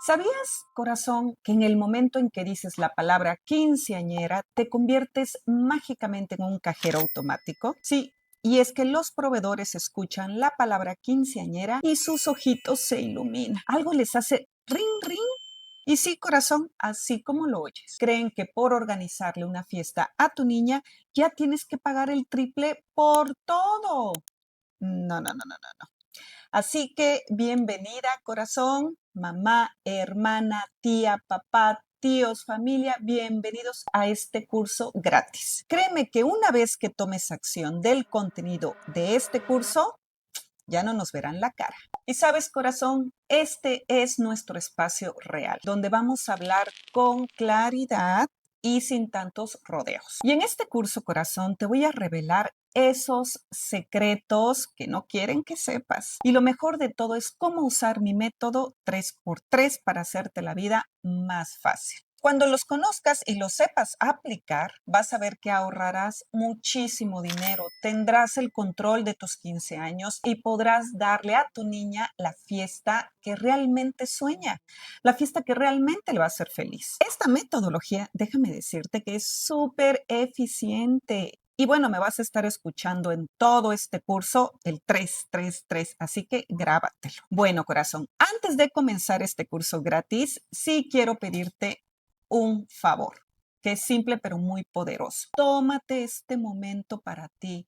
¿Sabías, corazón, que en el momento en que dices la palabra quinceañera, te conviertes mágicamente en un cajero automático? Sí, y es que los proveedores escuchan la palabra quinceañera y sus ojitos se iluminan. Algo les hace ring, ring. Y sí, corazón, así como lo oyes. Creen que por organizarle una fiesta a tu niña ya tienes que pagar el triple por todo. No, no, no, no, no. Así que bienvenida, corazón, mamá, hermana, tía, papá, tíos, familia, bienvenidos a este curso gratis. Créeme que una vez que tomes acción del contenido de este curso, ya no nos verán la cara. Y sabes, corazón, este es nuestro espacio real, donde vamos a hablar con claridad y sin tantos rodeos. Y en este curso, corazón, te voy a revelar esos secretos que no quieren que sepas. Y lo mejor de todo es cómo usar mi método 3x3 para hacerte la vida más fácil. Cuando los conozcas y los sepas aplicar, vas a ver que ahorrarás muchísimo dinero, tendrás el control de tus 15 años y podrás darle a tu niña la fiesta que realmente sueña, la fiesta que realmente le va a hacer feliz. Esta metodología, déjame decirte que es súper eficiente. Y bueno, me vas a estar escuchando en todo este curso, el 333, así que grábatelo. Bueno, corazón, antes de comenzar este curso gratis, sí quiero pedirte un favor, que es simple pero muy poderoso. Tómate este momento para ti.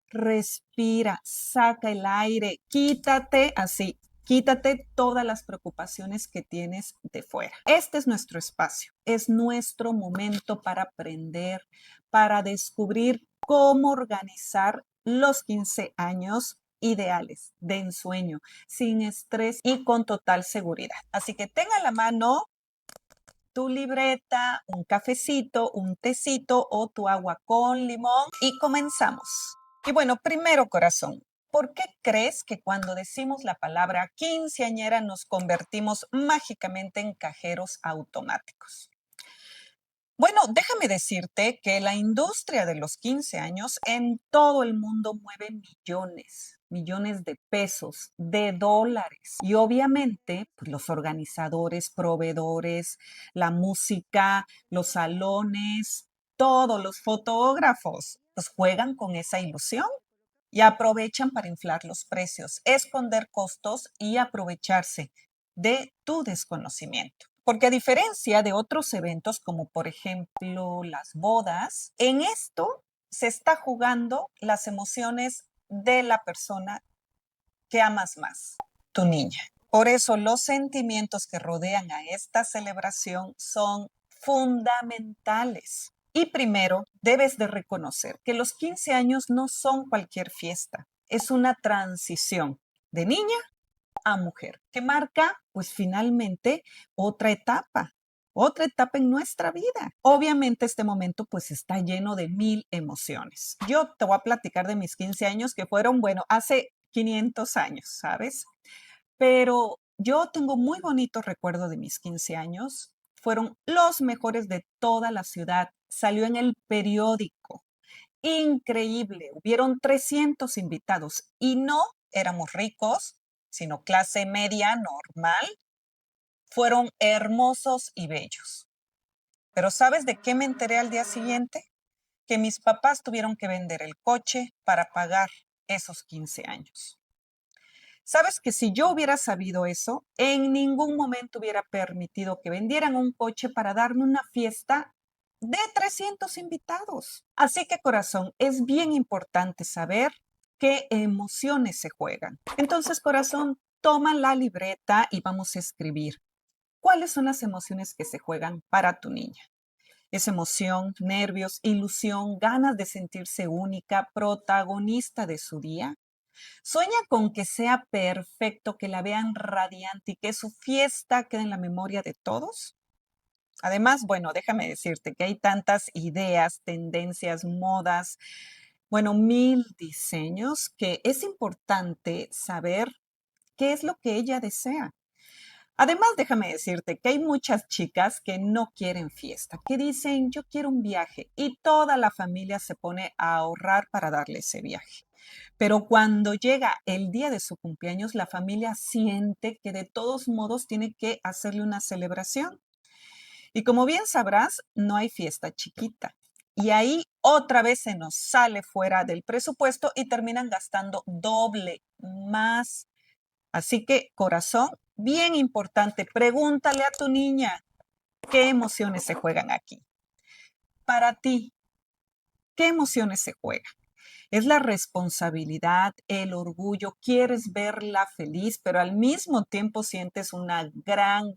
Respira, saca el aire, quítate así. Quítate todas las preocupaciones que tienes de fuera. Este es nuestro espacio, es nuestro momento para aprender, para descubrir cómo organizar los 15 años ideales de ensueño, sin estrés y con total seguridad. Así que tenga a la mano tu libreta, un cafecito, un tecito o tu agua con limón y comenzamos. Y bueno, primero, corazón, ¿por qué crees que cuando decimos la palabra quinceañera nos convertimos mágicamente en cajeros automáticos? Bueno, déjame decirte que la industria de los 15 años en todo el mundo mueve millones, millones de pesos, de dólares. Y obviamente, pues los organizadores, proveedores, la música, los salones, todos los fotógrafos, pues juegan con esa ilusión y aprovechan para inflar los precios, esconder costos y aprovecharse de tu desconocimiento. Porque a diferencia de otros eventos como por ejemplo las bodas, en esto se está jugando las emociones de la persona que amas más, tu niña. Por eso los sentimientos que rodean a esta celebración son fundamentales. Y primero, debes de reconocer que los 15 años no son cualquier fiesta, es una transición de niña a mujer que marca, pues finalmente, otra etapa en nuestra vida. Obviamente este momento pues está lleno de mil emociones. Yo te voy a platicar de mis 15 años que fueron, bueno, hace 500 años, ¿sabes? Pero yo tengo muy bonito recuerdo de mis 15 años. Fueron los mejores de toda la ciudad. Salió en el periódico. Increíble. Hubieron 300 invitados y no éramos ricos, sino clase media normal. Fueron hermosos y bellos. Pero ¿sabes de qué me enteré al día siguiente? Que mis papás tuvieron que vender el coche para pagar esos 15 años. Sabes que si yo hubiera sabido eso, en ningún momento hubiera permitido que vendieran un coche para darme una fiesta de 300 invitados. Así que, corazón, es bien importante saber qué emociones se juegan. Entonces, corazón, toma la libreta y vamos a escribir cuáles son las emociones que se juegan para tu niña. Es emoción, nervios, ilusión, ganas de sentirse única, protagonista de su día. Sueña con que sea perfecto, que la vean radiante y que su fiesta quede en la memoria de todos. Además, bueno, déjame decirte que hay tantas ideas, tendencias, modas, bueno, mil diseños que es importante saber qué es lo que ella desea. Además, déjame decirte que hay muchas chicas que no quieren fiesta, que dicen, yo quiero un viaje y toda la familia se pone a ahorrar para darle ese viaje. Pero cuando llega el día de su cumpleaños, la familia siente que de todos modos tiene que hacerle una celebración. Y como bien sabrás, no hay fiesta chiquita. Y ahí otra vez se nos sale fuera del presupuesto y terminan gastando doble más. Así que, corazón, bien importante, pregúntale a tu niña qué emociones se juegan aquí. Para ti, ¿qué emociones se juegan? Es la responsabilidad, el orgullo, quieres verla feliz, pero al mismo tiempo sientes una gran,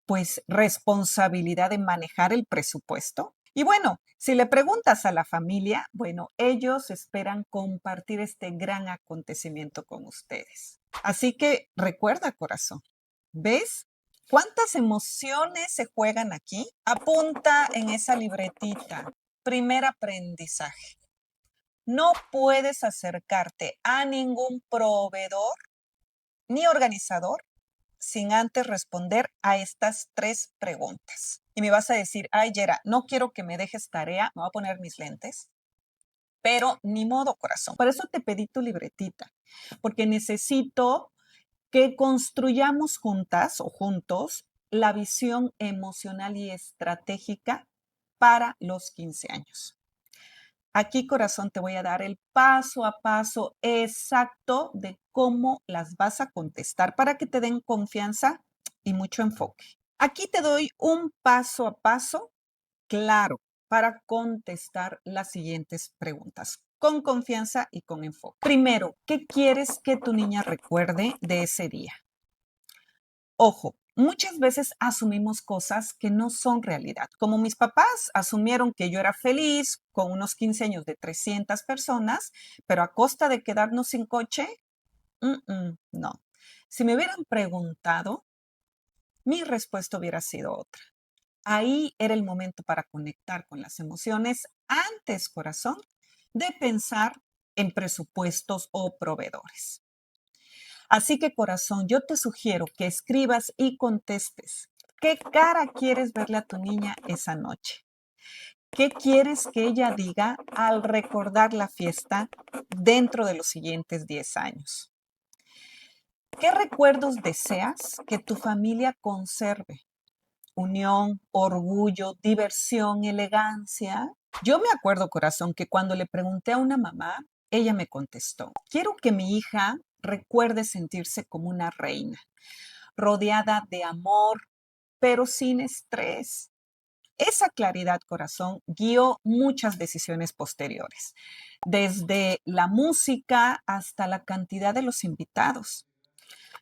pues, responsabilidad de manejar el presupuesto. Y bueno, si le preguntas a la familia, bueno, ellos esperan compartir este gran acontecimiento con ustedes. Así que recuerda, corazón, ¿ves? ¿Cuántas emociones se juegan aquí? Apunta en esa libretita. Primer aprendizaje. No puedes acercarte a ningún proveedor ni organizador sin antes responder a estas tres preguntas. Y me vas a decir, ay, Yera, no quiero que me dejes tarea, me voy a poner mis lentes, pero ni modo, corazón. Por eso te pedí tu libretita, porque necesito que construyamos juntas o juntos la visión emocional y estratégica para los 15 años. Aquí, corazón, te voy a dar el paso a paso exacto de cómo las vas a contestar para que te den confianza y mucho enfoque. Aquí te doy un paso a paso claro para contestar las siguientes preguntas con confianza y con enfoque. Primero, ¿qué quieres que tu niña recuerde de ese día? Ojo, muchas veces asumimos cosas que no son realidad. Como mis papás asumieron que yo era feliz con unos 15 años de 300 personas, pero a costa de quedarnos sin coche, no. Si me hubieran preguntado, mi respuesta hubiera sido otra. Ahí era el momento para conectar con las emociones antes, corazón, de pensar en presupuestos o proveedores. Así que, corazón, yo te sugiero que escribas y contestes. ¿Qué cara quieres verle a tu niña esa noche? ¿Qué quieres que ella diga al recordar la fiesta dentro de los siguientes 10 años? ¿Qué recuerdos deseas que tu familia conserve? Unión, orgullo, diversión, elegancia. Yo me acuerdo, corazón, que cuando le pregunté a una mamá, ella me contestó, quiero que mi hija recuerde sentirse como una reina, rodeada de amor, pero sin estrés. Esa claridad, corazón, guió muchas decisiones posteriores, desde la música hasta la cantidad de los invitados.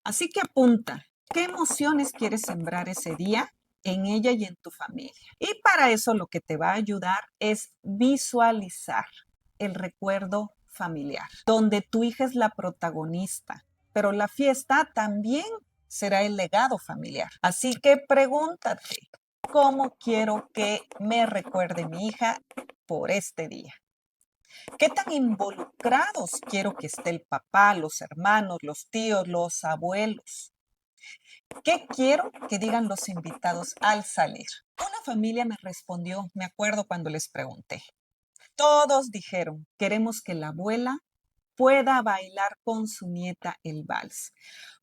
Así que apunta, ¿qué emociones quieres sembrar ese día en ella y en tu familia? Y para eso lo que te va a ayudar es visualizar el recuerdo familiar, donde tu hija es la protagonista, pero la fiesta también será el legado familiar. Así que pregúntate, ¿cómo quiero que me recuerde mi hija por este día? ¿Qué tan involucrados quiero que esté el papá, los hermanos, los tíos, los abuelos? ¿Qué quiero que digan los invitados al salir? Una familia me respondió, me acuerdo cuando les pregunté. Todos dijeron, queremos que la abuela pueda bailar con su nieta el vals,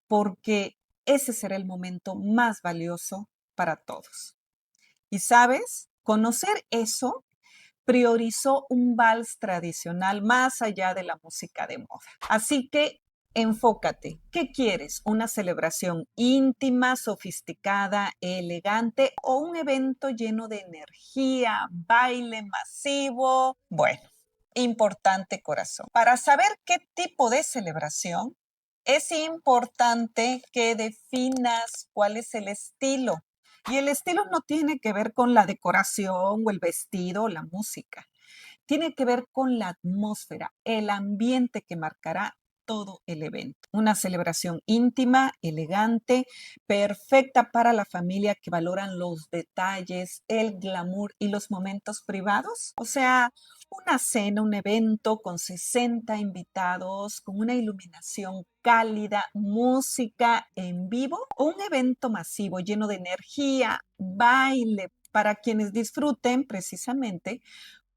porque ese será el momento más valioso para todos. Y sabes, conocer eso priorizó un vals tradicional más allá de la música de moda. Así que enfócate. ¿Qué quieres? ¿Una celebración íntima, sofisticada, elegante o un evento lleno de energía, baile masivo? Bueno, importante, corazón. Para saber qué tipo de celebración, es importante que definas cuál es el estilo. Y el estilo no tiene que ver con la decoración o el vestido o la música. Tiene que ver con la atmósfera, el ambiente que marcará todo el evento. Una celebración íntima, elegante, perfecta para la familia que valoran los detalles, el glamour y los momentos privados. O sea, una cena, un evento con 60 invitados, con una iluminación cálida, música en vivo o un evento masivo lleno de energía, baile, para quienes disfruten precisamente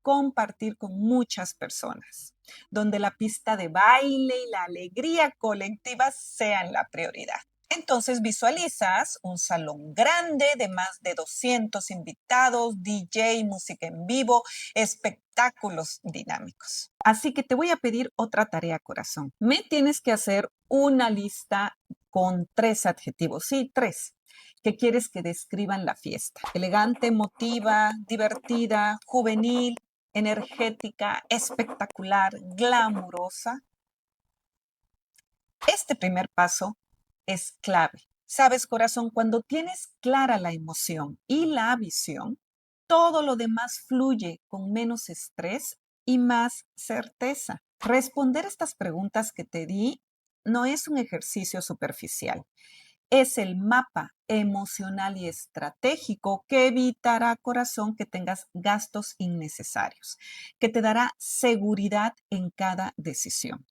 compartir con muchas personas, donde la pista de baile y la alegría colectiva sean la prioridad. Entonces visualizas un salón grande de más de 200 invitados, DJ, música en vivo, espectáculos dinámicos. Así que te voy a pedir otra tarea, corazón. Me tienes que hacer una lista con 3 adjetivos, sí, 3, que quieres que describan la fiesta. Elegante, emotiva, divertida, juvenil, energética, espectacular, glamurosa. Este primer paso es clave. Sabes, corazón, cuando tienes clara la emoción y la visión, todo lo demás fluye con menos estrés y más certeza. Responder estas preguntas que te di no es un ejercicio superficial, es el mapa emocional y estratégico que evitará, corazón, que tengas gastos innecesarios, que te dará seguridad en cada decisión.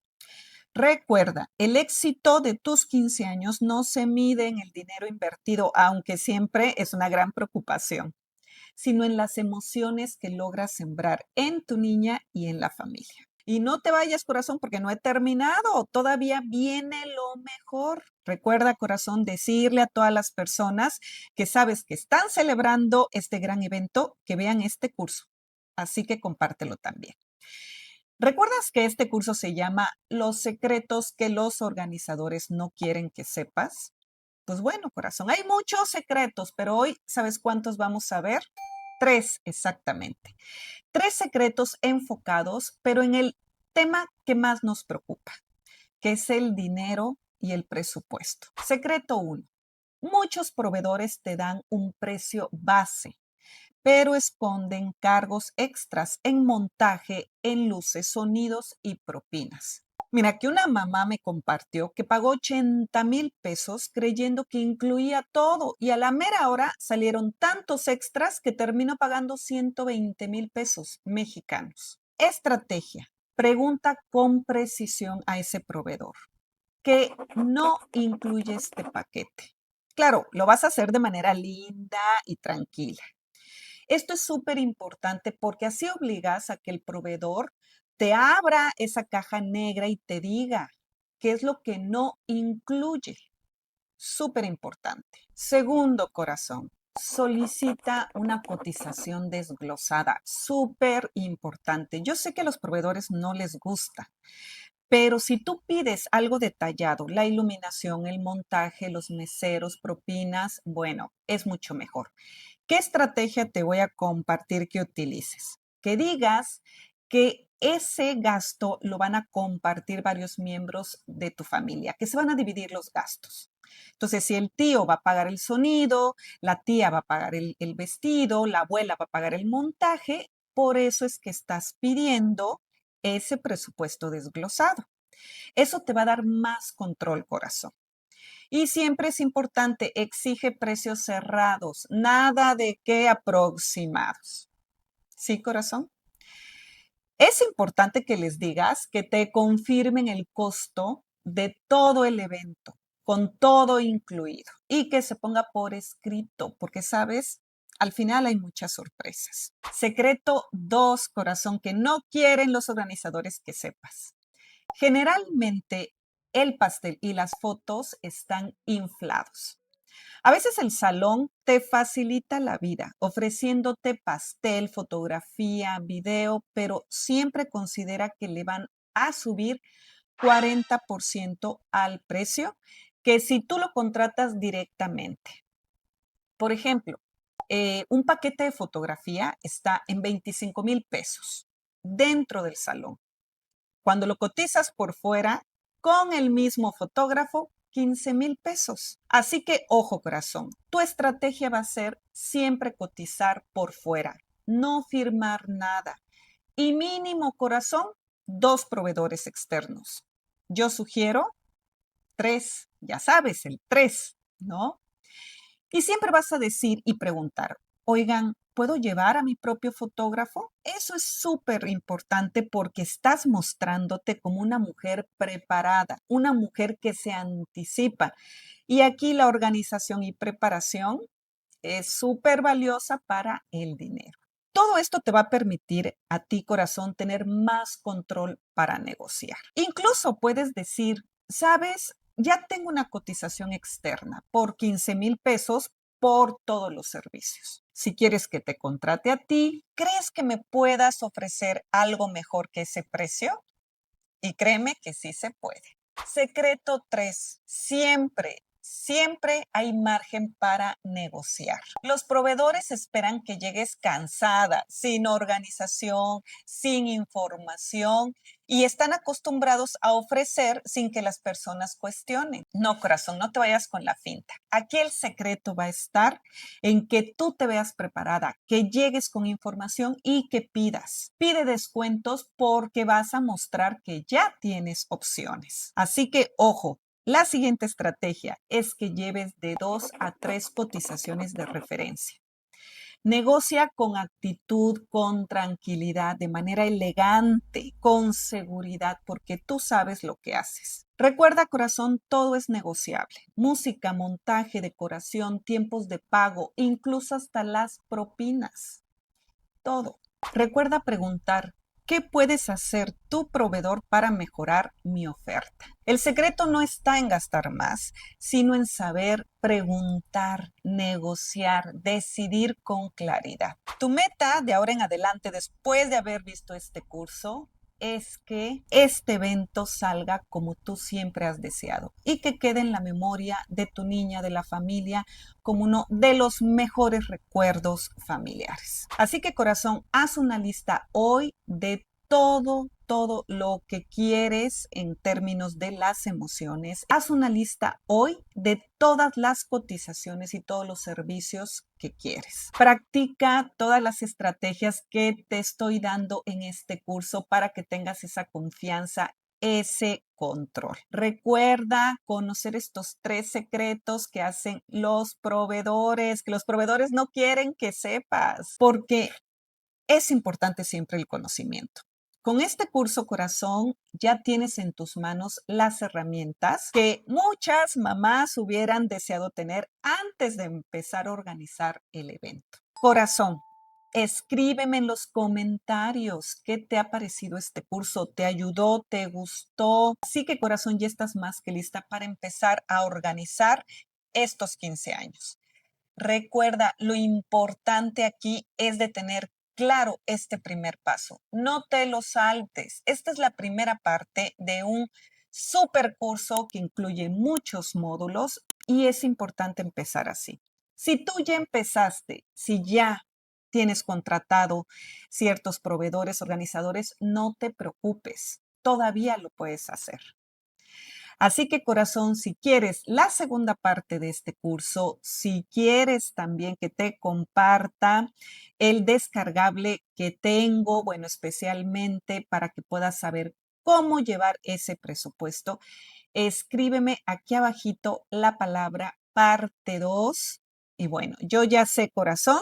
Recuerda, el éxito de tus 15 años no se mide en el dinero invertido, aunque siempre es una gran preocupación, sino en las emociones que logras sembrar en tu niña y en la familia. Y no te vayas, corazón, porque no he terminado. Todavía viene lo mejor. Recuerda, corazón, decirle a todas las personas que sabes que están celebrando este gran evento, que vean este curso. Así que compártelo también. ¿Recuerdas que este curso se llama Los secretos que los organizadores no quieren que sepas? Pues bueno, corazón, hay muchos secretos, pero hoy, ¿sabes cuántos vamos a ver? 3 exactamente. 3 secretos enfocados, pero en el tema que más nos preocupa, que es el dinero y el presupuesto. Secreto 1. Muchos proveedores te dan un precio base, pero esconden cargos extras en montaje, en luces, sonidos y propinas. Mira, que una mamá me compartió que pagó 80,000 pesos creyendo que incluía todo y a la mera hora salieron tantos extras que terminó pagando 120,000 pesos mexicanos. Estrategia. Pregunta con precisión a ese proveedor que no incluye este paquete. Claro, lo vas a hacer de manera linda y tranquila. Esto es súper importante porque así obligas a que el proveedor te abra esa caja negra y te diga qué es lo que no incluye. Súper importante. Segundo, corazón, solicita una cotización desglosada. Súper importante. Yo sé que a los proveedores no les gusta, pero si tú pides algo detallado, la iluminación, el montaje, los meseros, propinas, bueno, es mucho mejor. ¿Qué estrategia te voy a compartir que utilices? Que digas que ese gasto lo van a compartir varios miembros de tu familia, que se van a dividir los gastos. Entonces, si el tío va a pagar el sonido, la tía va a pagar el vestido, la abuela va a pagar el montaje, por eso es que estás pidiendo ese presupuesto desglosado. Eso te va a dar más control, corazón. Y siempre es importante, exige precios cerrados, nada de que aproximados. ¿Sí, corazón? Es importante que les digas que te confirmen el costo de todo el evento, con todo incluido, y que se ponga por escrito, porque sabes, al final hay muchas sorpresas. Secreto 2, corazón, que no quieren los organizadores que sepas. Generalmente el pastel y las fotos están inflados. A veces el salón te facilita la vida, ofreciéndote pastel, fotografía, video, pero siempre considera que le van a subir 40% al precio que si tú lo contratas directamente. Por ejemplo, un paquete de fotografía está en 25,000 pesos dentro del salón. Cuando lo cotizas por fuera, con el mismo fotógrafo, 15,000 pesos. Así que, ojo corazón, tu estrategia va a ser siempre cotizar por fuera, no firmar nada. Y mínimo corazón, 2 proveedores externos. Yo sugiero 3, ya sabes, el 3, ¿no? Y siempre vas a decir y preguntar, oigan, ¿puedo llevar a mi propio fotógrafo? Eso es súper importante porque estás mostrándote como una mujer preparada, una mujer que se anticipa. Y aquí la organización y preparación es súper valiosa para el dinero. Todo esto te va a permitir a ti, corazón, tener más control para negociar. Incluso puedes decir, ¿sabes? Ya tengo una cotización externa por 15,000 pesos por todos los servicios. Si quieres que te contrate a ti, ¿crees que me puedas ofrecer algo mejor que ese precio? Y créeme que sí se puede. Secreto 3. Siempre hay margen para negociar. Los proveedores esperan que llegues cansada, sin organización, sin información y están acostumbrados a ofrecer sin que las personas cuestionen. No, corazón, no te vayas con la finta. Aquí el secreto va a estar en que tú te veas preparada, que llegues con información y que pidas. Pide descuentos porque vas a mostrar que ya tienes opciones. Así que, ojo, la siguiente estrategia es que lleves de 2 a 3 cotizaciones de referencia. Negocia con actitud, con tranquilidad, de manera elegante, con seguridad, porque tú sabes lo que haces. Recuerda, corazón, todo es negociable. Música, montaje, decoración, tiempos de pago, incluso hasta las propinas. Todo. Recuerda preguntar, ¿qué puedes hacer tu proveedor para mejorar mi oferta? El secreto no está en gastar más, sino en saber preguntar, negociar, decidir con claridad. Tu meta de ahora en adelante, después de haber visto este curso, es que este evento salga como tú siempre has deseado y que quede en la memoria de tu niña, de la familia, como uno de los mejores recuerdos familiares. Así que, corazón, haz una lista hoy de todo lo que quieres en términos de las emociones. Haz una lista hoy de todas las cotizaciones y todos los servicios que quieres. Practica todas las estrategias que te estoy dando en este curso para que tengas esa confianza, ese control. Recuerda conocer estos 3 secretos que hacen los proveedores, que los proveedores no quieren que sepas, porque es importante siempre el conocimiento. Con este curso, corazón, ya tienes en tus manos las herramientas que muchas mamás hubieran deseado tener antes de empezar a organizar el evento. Corazón, escríbeme en los comentarios qué te ha parecido este curso, te ayudó, te gustó. Así que, corazón, ya estás más que lista para empezar a organizar estos 15 años. Recuerda, lo importante aquí es de tener claro este primer paso. No te lo saltes. Esta es la primera parte de un super curso que incluye muchos módulos y es importante empezar así. Si tú ya empezaste, si ya tienes contratado ciertos proveedores, organizadores, no te preocupes. Todavía lo puedes hacer. Así que, corazón, si quieres la segunda parte de este curso, si quieres también que te comparta el descargable que tengo, bueno, especialmente para que puedas saber cómo llevar ese presupuesto, escríbeme aquí abajito la palabra parte 2. Y bueno, yo ya sé, corazón,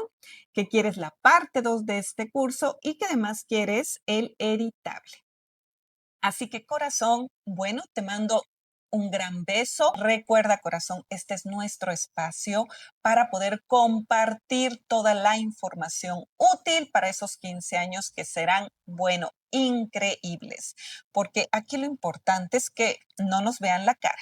que quieres la parte 2 de este curso y que además quieres el editable. Así que, corazón, bueno, te mando un gran beso. Recuerda, corazón, este es nuestro espacio para poder compartir toda la información útil para esos 15 años que serán, bueno, increíbles. Porque aquí lo importante es que no nos vean la cara.